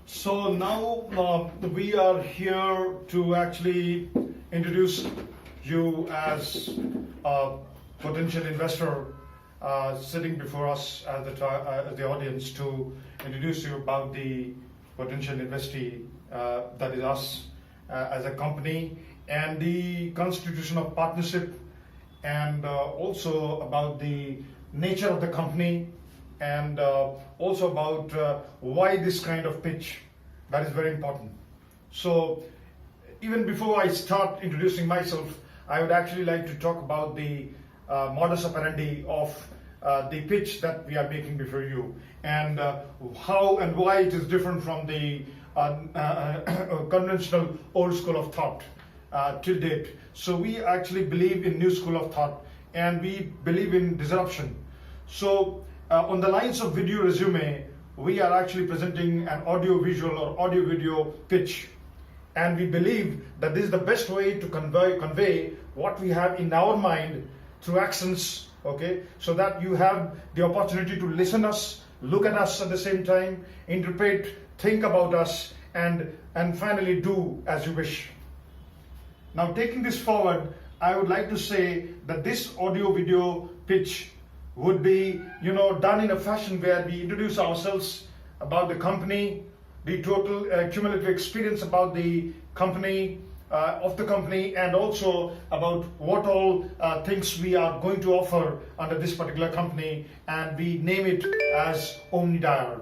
So now we are here to actually introduce you as a potential investor sitting before us as the audience to introduce you about the potential investee that is us as a company, and the constitution of partnership, and also about the nature of the company, and also about why this kind of pitch. That is very important. So even before I start introducing myself, I would actually like to talk about the modus operandi of the pitch that we are making before you, and how and why it is different from the conventional old school of thought till date. So we actually believe in new school of thought, and we believe in disruption. So on the lines of video resume, we are actually presenting an audio-visual or audio-video pitch, and we believe that this is the best way to convey what we have in our mind through actions, okay, so that you have the opportunity to listen us, look at us at the same time, interpret, think about us, and finally do as you wish. Now, taking this forward, I would like to say that this audio-video pitch would be, done in a fashion where we introduce ourselves, about the company, the total cumulative experience about the company, and also about what all things we are going to offer under this particular company, and we name it as OmniDial.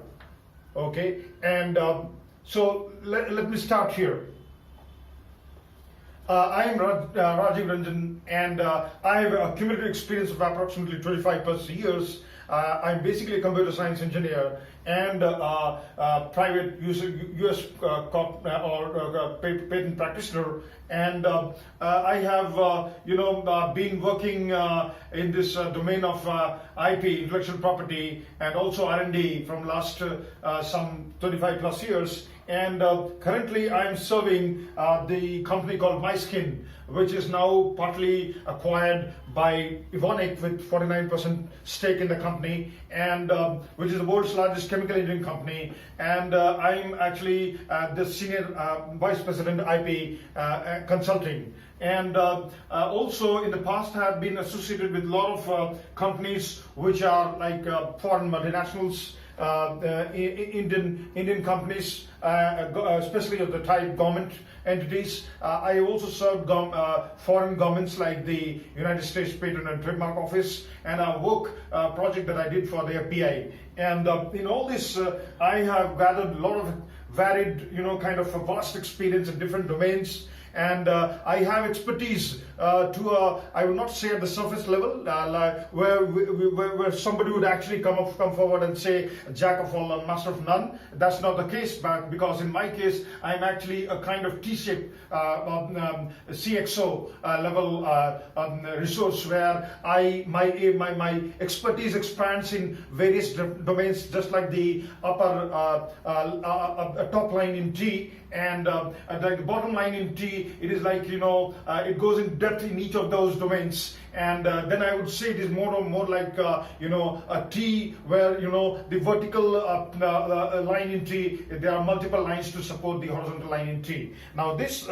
Okay, and so let me start here. I am Rajiv Ranjan, and I have a cumulative experience of approximately 25 plus years. I'm basically a computer science engineer and private US patent practitioner, and I have been working in this domain of IP, intellectual property, and also R&D from last some 25 plus years. And currently I'm serving the company called MySkin, which is now partly acquired by Evonik with 49% stake in the company, and which is the world's largest chemical engineering company. And I'm actually the senior vice president IP consulting. And also in the past have been associated with a lot of companies which are like foreign multinationals, Indian companies, especially of the type government entities. I also served foreign governments like the United States Patent and Trademark Office, and a work project that I did for their PI. And in all this, I have gathered a lot of varied, kind of a vast experience in different domains. And I have expertise I will not say at the surface level, where somebody would actually come forward and say jack of all and master of none. That's not the case, but because in my case, I'm actually a kind of T-shaped CXO level resource, where my expertise expands in various domains, just like the upper top line in T, and like the bottom line in T. It is like, it goes in depth in each of those domains. And then I would say it is more like, a T, where, the vertical line in T, there are multiple lines to support the horizontal line in T. Now this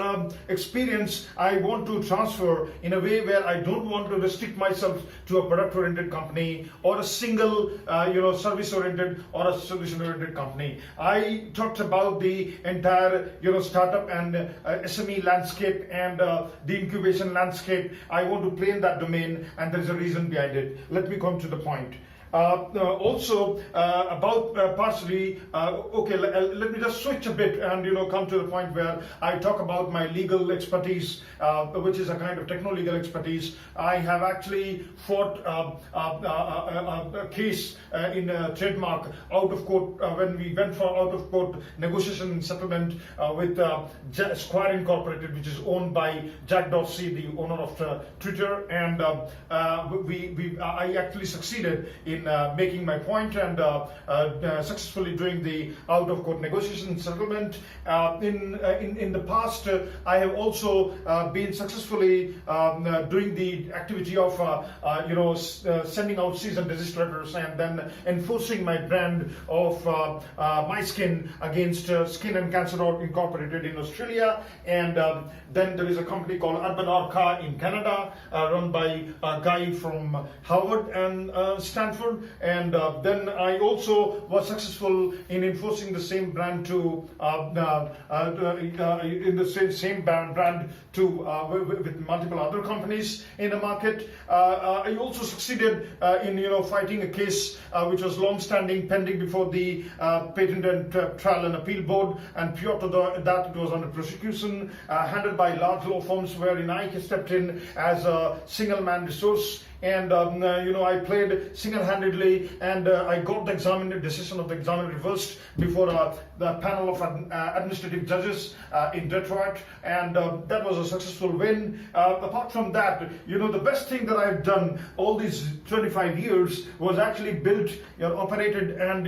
experience I want to transfer in a way where I don't want to restrict myself to a product-oriented company or a single, service-oriented or a solution-oriented company. I talked about the entire, startup and SME landscape and the incubation landscape. I want to play in that domain, and there is a reason behind it. Let me come to the point. Also about partially, let me just switch a bit and come to the point where I talk about my legal expertise, which is a kind of techno-legal expertise. I have actually fought a case in Trademark out of court when we went for out of court negotiation and settlement with Square Incorporated, which is owned by Jack Dorsey, the owner of Twitter, and I actually succeeded in been making my point and successfully doing the out-of-court negotiation and settlement. In the past, I have also been successfully doing the activity of sending out cease and desist letters and then enforcing my brand of my skin against Skin and Cancer Incorporated in Australia, and then there is a company called Urban Orca in Canada, run by a guy from Harvard and Stanford, and then I also was successful in enforcing the same brand to in the same brand to with multiple other companies in the market. I also succeeded in fighting a case which was long-standing, pending before the Patent and Trial and Appeal Board, and prior to that it was under prosecution handled by large law firms, wherein I stepped in as a single-man resource. And I played single-handedly, and I got the decision of the examiner reversed before the panel of administrative judges in Detroit, and that was a successful win. Apart from that, the best thing that I've done all these 25 years was actually built, operated, and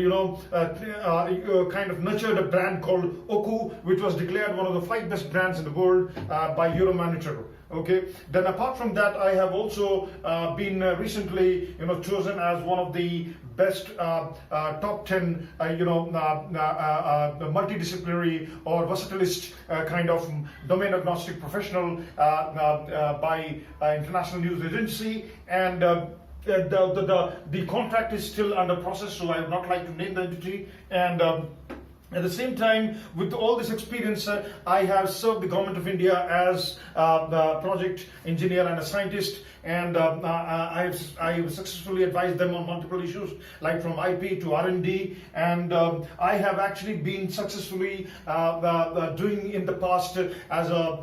kind of nurtured a brand called Oku, which was declared one of the 5 best brands in the world by Euromonitor. Okay. Then apart from that, I have also been recently, chosen as one of the best top 10, multidisciplinary or versatilist kind of domain agnostic professional by International News Agency, and the contract is still under process, so I would not like to name the entity. And at the same time, with all this experience, I have served the Government of India as the project engineer and a scientist, and I have successfully advised them on multiple issues, like from IP to R&D, and I have actually been successfully doing in the past as a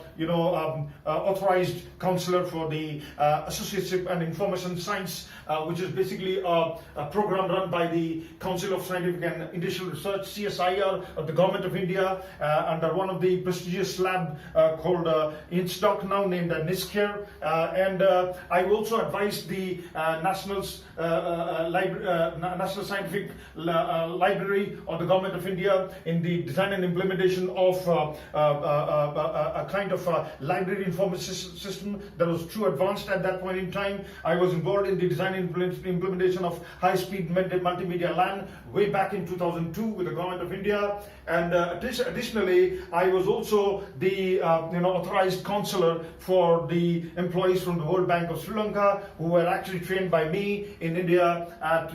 authorized counselor for the Associateship and Information Science, which is basically a program run by the Council of Scientific and Industrial Research, CSIR, of the Government of India, under one of the prestigious lab called INSDOC, now named NISCARE, and I also advised the National Scientific Library of the Government of India in the design and implementation of a kind of library information system that was too advanced at that point in time. I was involved in the design and implementation of high-speed multimedia LAN way back in 2002 with the Government of India, and additionally, I was also the authorized counselor for the employees from the World Bank of Sri Lanka, who were actually trained by me in India at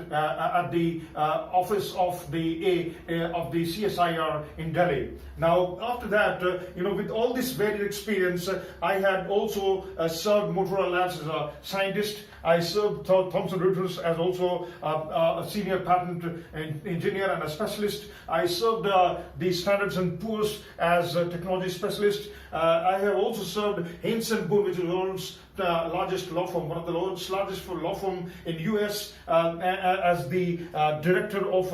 the office of the CSIR in Delhi. Now, after that, with all this varied experience, I had also served Motorola Labs as a scientist. I served Thomson Reuters as also a senior patent engineer and a specialist. I served the Standards & Poor's as a technology specialist. I have also served Haynes & Boone, which is the world's largest law firm, one of the largest law firm in US, as the director of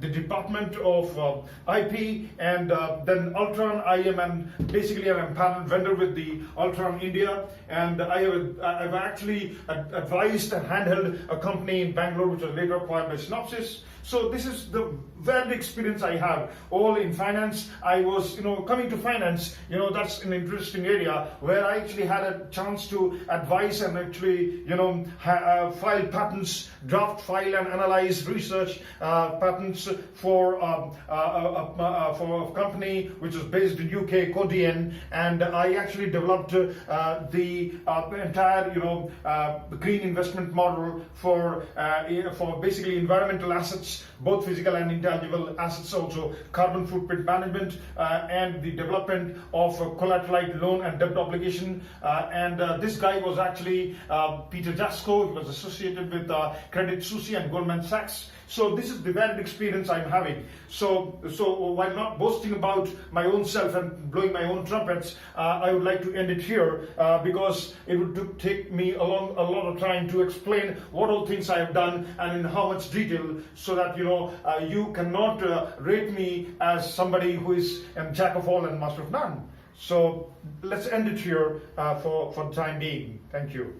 the Department of IP, and then Ultron. I am basically an empaneled vendor with the Ultron India, and I've actually advised and handheld a company in Bangalore, which was later acquired by Synopsys. So this is the varied experience I have, all in finance. I was, coming to finance, that's an interesting area where I actually had a chance to advise and actually, file patents, draft, file and analyze, research patents for a company which is based in UK, Codian, and I actually developed the entire, green investment model for basically environmental assets, both physical and intangible assets, also carbon footprint management, and the development of collateralized loan and debt obligation. And this guy was actually Peter Jasko. He was associated with Credit Suisse and Goldman Sachs. So this is the varied experience I'm having. So while not boasting about my own self and blowing my own trumpets, I would like to end it here because it would take me a lot of time to explain what all things I have done and in how much detail, so that you cannot rate me as somebody who is a jack of all and master of none. So let's end it here for the time being. Thank you.